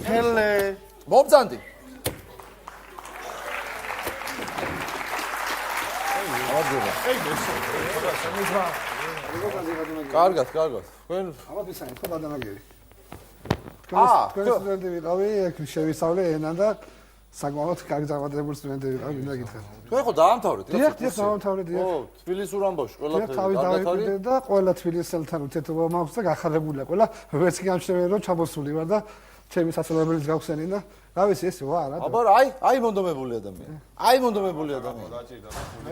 ხელე მომწანდი კარგად თქვენ ამათ ისანი ხო ბადანაგერი თქვენ სტუდენტი ვიყავი ეგ შევისწავლე ენა და საკმაოდ კარგი წარმატებული სტუდენტი ვიყავი მინდა გითხრათ თქვენ ხო დაამთავრეთ დიახ დაამთავრე დიახ ო თბილისურ ამბავში ყველაფერი თავი დავიკვირდე და ყველა თბილისელთან ურთიერთობა მაქვს და გახარებულია ყველა ვერც კი ამშვენე რომ ჩამოსული ვარ და ჩემი სასწავლებლის გავხსენი და რა ვიცი ეს რა აბა აი მონდომებული ადამიანი აი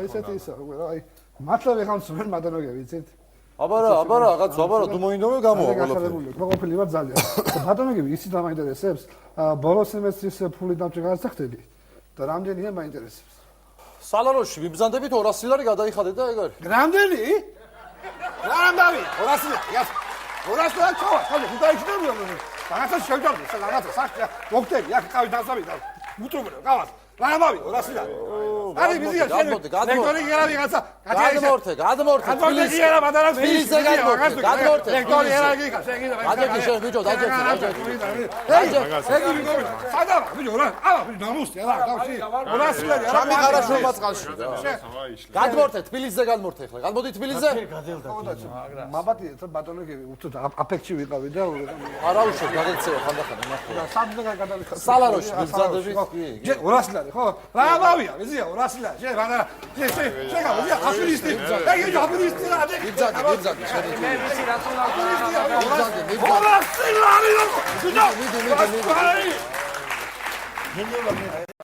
ესეთი ისე აი მართლა ვიღამს ვერ მადანოგები იცით აბა რაღაც თუ მოინდომე გამოვა ყველაფერი მოყოფილი ვარ ძალიან მადანოგები იცით რა მაინტერესებს ბოლო სემესტრის ფული დამჭი განსახდები და რამდენია მაინტერესებს სალაროში ვიბზანდებით 200 ლარი გადაიხადე და ეგ არის რამდენი რა ამბავი 200 ლარი 200 ლარი ჩავა ხალხი დაიჭდები რაღაცა შევდარდი რაღაცა სახე მოხდები აქ ყავი დასავიდა უტრუბრო ყავს რა ამბავი 200 ლარი არის ვიზია ლექტორი გერა ვიღაცა გადმორთე თბილისი არა ბადანას თბილისზე გადმორთე ლექტორი არა გიქა შეგიდა დაჯექი შენ ბიჭო დაჯექი ეგი ვიგო სადა ბიჭო რა აბა ბიჭო დამუსტი რა გავში 200 ლარი არა სამი ხარაშომა წყალში გადმორთე თბილისზე გადმორთე ხლა გადმოდი თბილისზე მაბატი ბატონები უთო აფექტში ვიყავი და არა უშო გადაცევა ხანდახან იმახლა სამდღე გადავიხარ სალაროში ვიბზანდები ჯე 200 ლარი ხო რა ამბავია ვიზია 200 ლარი შე რა შეგავია აფილისტი ეგ აფილისტი რა ვიბზანდი შენ მე ვიცი რა თქმა უნდა 200 ლარი ბიჭო მიდი